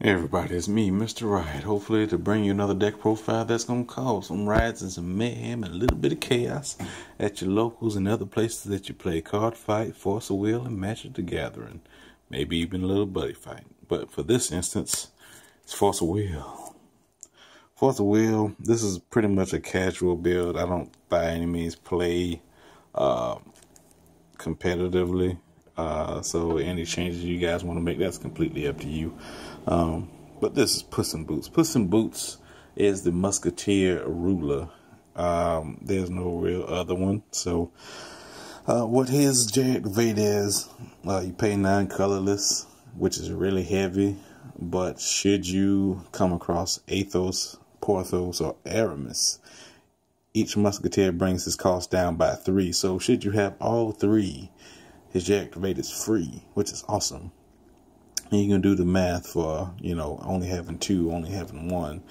Hey everybody, it's me, Mr. Riot. Hopefully to bring you another deck profile that's going to cause some riots and some mayhem and a little bit of chaos at your locals and other places that you play Card Fight, Force of Will, and Magic the Gathering. Maybe even a little buddy fight. But for this instance, it's Force of Will. Force of Will, this is pretty much a casual build. I don't by any means play competitively. So any changes you guys want to make, that's completely up to you. But this is Puss in Boots. Puss in Boots is the Musketeer ruler. There's no real other one. So what his J-Activate is, you pay 9 colorless, which is really heavy. But should you come across Athos, Porthos, or Aramis, each Musketeer brings his cost down by 3. So should you have all 3, his J-Activate is free, which is awesome. And you can do the math for, only having 2, only having 1.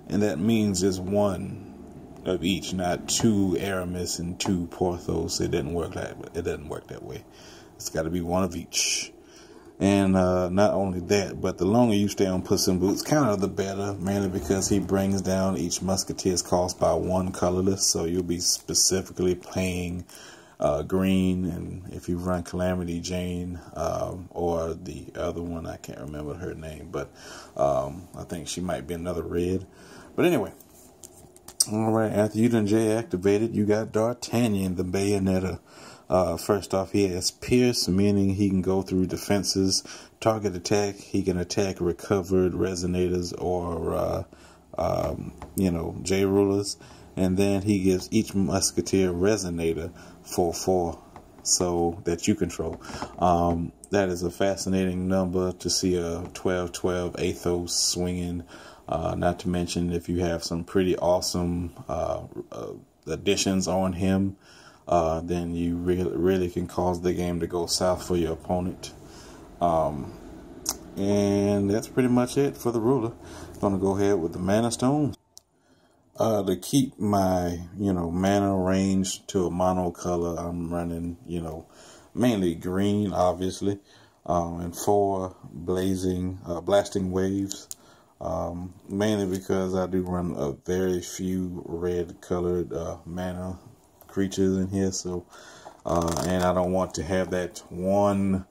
And that means just 1 of each, not 2 Aramis and 2 Porthos. It doesn't work that way. It's got to be 1 of each. And not only that, but the longer you stay on Puss in Boots, kind of the better, mainly because he brings down each Musketeer's cost by 1 colorless. So you'll be specifically playing green, and if you run Calamity Jane or the other one, I can't remember her name, but I think she might be another red. But anyway, all right, after you done J-activated, you got D'Artagnan, the Bayonetta. First off, he has Pierce, meaning he can go through defenses, target attack. He can attack recovered resonators or J-rulers. And then he gives each Musketeer Resonator for 4, so that you control. That is a fascinating number to see a 12-12 Athos swinging. Not to mention if you have some pretty awesome additions on him, then you really can cause the game to go south for your opponent. And that's pretty much it for the ruler. I'm going to go ahead with the Mana Stones. To keep my, mana range to a mono color, I'm running, mainly green, obviously, and 4 blasting waves, mainly because I do run a very few red colored mana creatures in here, so, and I don't want to have that one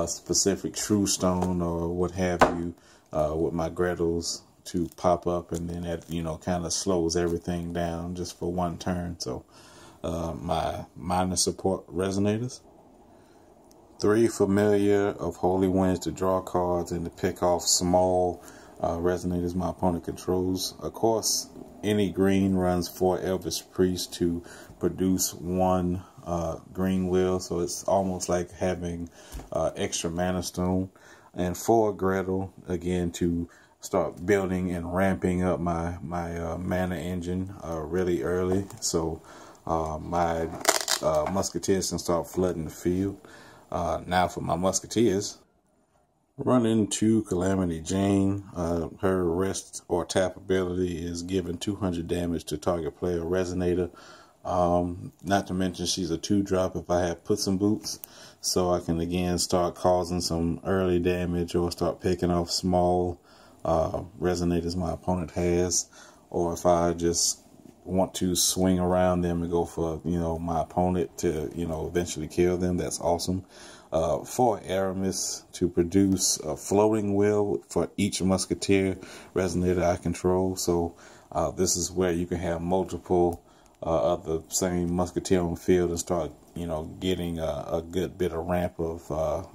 specific true stone or what have you with my Grettles to pop up, and then that kind of slows everything down just for 1 turn. So my minor support resonators, 3 familiar of Holy Winds to draw cards and to pick off small resonators my opponent controls. Of course, any green runs 4 Elvish Priest to produce 1 green will, so it's almost like having extra mana stone, and 4 Gretel again to start building and ramping up my mana engine really early, so my Musketeers can start flooding the field. Now for my Musketeers, run into Calamity Jane. Her rest or tap ability is giving 200 damage to target player Resonator. Not to mention she's a 2-drop if I have Puss in Boots, so I can again start causing some early damage or start picking off small resonators my opponent has, or if I just want to swing around them and go for my opponent to eventually kill them, that's awesome. 4 Aramis to produce a floating will for each Musketeer resonator I control, so this is where you can have multiple of the same Musketeer on the field and start getting a good bit of ramp of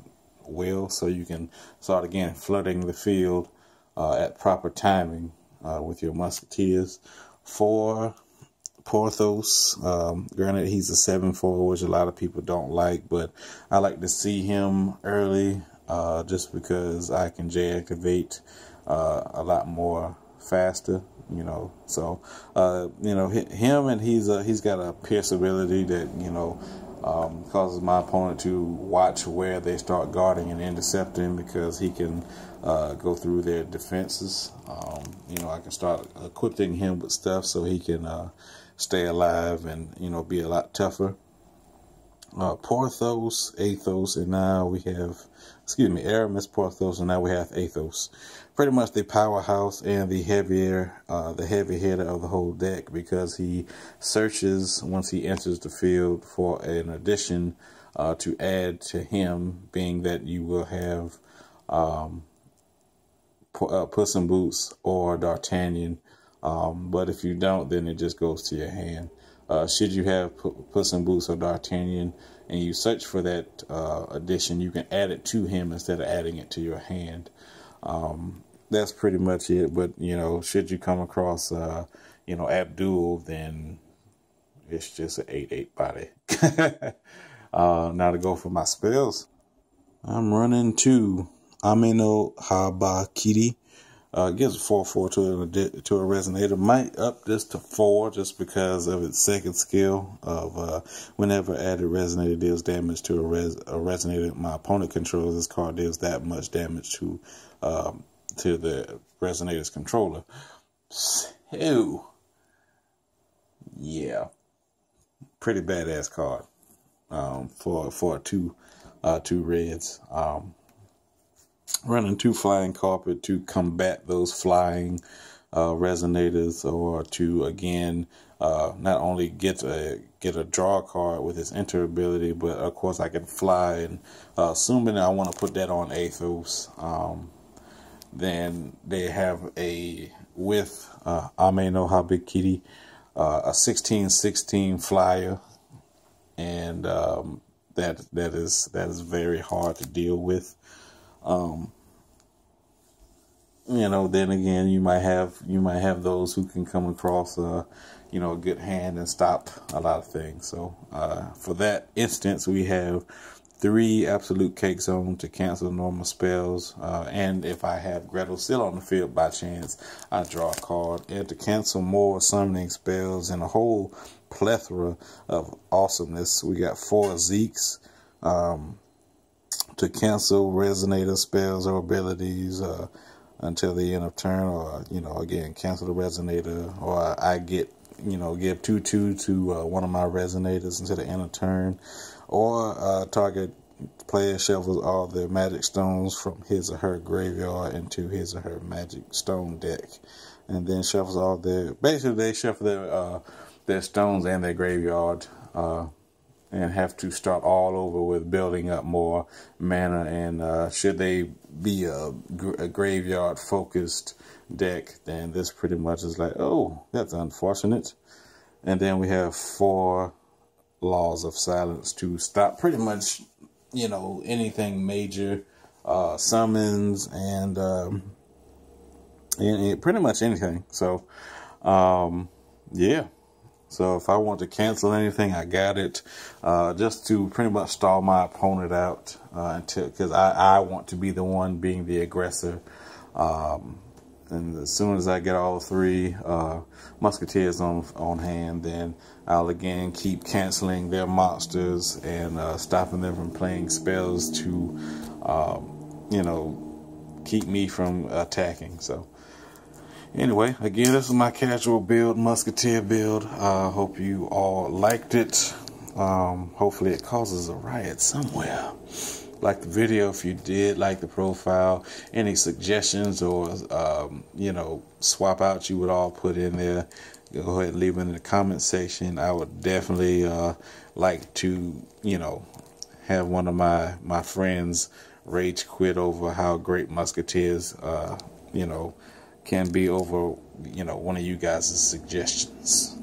will, so you can start again flooding the field at proper timing with your Musketeers. 4 Porthos, granted he's a 7/4, which a lot of people don't like, but I like to see him early just because I can J-activate a lot more faster, so him, and he's got a pierce ability that causes my opponent to watch where they start guarding and intercepting, because he can go through their defenses. I can start equipping him with stuff so he can stay alive and be a lot tougher. Porthos, Athos, and now we have, Aramis, Porthos, and now we have Athos. Pretty much the powerhouse and the heavy hitter of the whole deck, because he searches once he enters the field for an addition to add to him, being that you will have Puss in Boots or D'Artagnan. But if you don't, then it just goes to your hand. Should you have Puss in Boots or D'Artagnan and you search for that addition, you can add it to him instead of adding it to your hand. That's pretty much it. But, should you come across, Abdul, then it's just an 8/8 body. Now to go for my spells. I'm running 2 Ameno Habakiri. Gives a 4/4 to a resonator. Might up this to 4 just because of its second skill of whenever added resonator deals damage to a resonator my opponent controls, this card deals that much damage to the resonator's controller. So, yeah, pretty badass card for 2 reds. Running 2 flying carpet to combat those flying resonators, or to again not only get a draw card with its enter ability, but of course I can fly, and assuming I want to put that on Athos, then they have with Ameno Habakiri a 16/16 flyer, and that is very hard to deal with. Then again, you might have those who can come across a good hand and stop a lot of things. So for that instance, we have 3 absolute cake zone to cancel normal spells, and if I have Gretel still on the field by chance, I draw a card, and to cancel more summoning spells and a whole plethora of awesomeness. We got 4 Zeeks to cancel resonator spells or abilities until the end of turn, or again cancel the resonator, or I give 2/2 to one of my resonators until the end of turn, or target player shuffles all their magic stones from his or her graveyard into his or her magic stone deck, and then shuffles all they shuffle their stones and their graveyard, and have to start all over with building up more mana. And should they be a graveyard focused deck, then this pretty much is like, oh, that's unfortunate. And then we have 4 Laws of Silence to stop pretty much anything major, summons, and pretty much anything. So yeah. So if I want to cancel anything, I got it, just to pretty much stall my opponent out, because I want to be the one being the aggressor. And as soon as I get all 3 Musketeers on hand, then I'll again keep canceling their monsters and stopping them from playing spells to, keep me from attacking. So. Anyway, again, this is my casual build, Musketeer build. Hope you all liked it. Hopefully it causes a riot somewhere. Like the video if you did, like the profile. Any suggestions or, swap outs you would all put in there, go ahead and leave them in the comment section. I would definitely like to, have one of my friends rage quit over how great Musketeers, can be over, one of you guys' suggestions.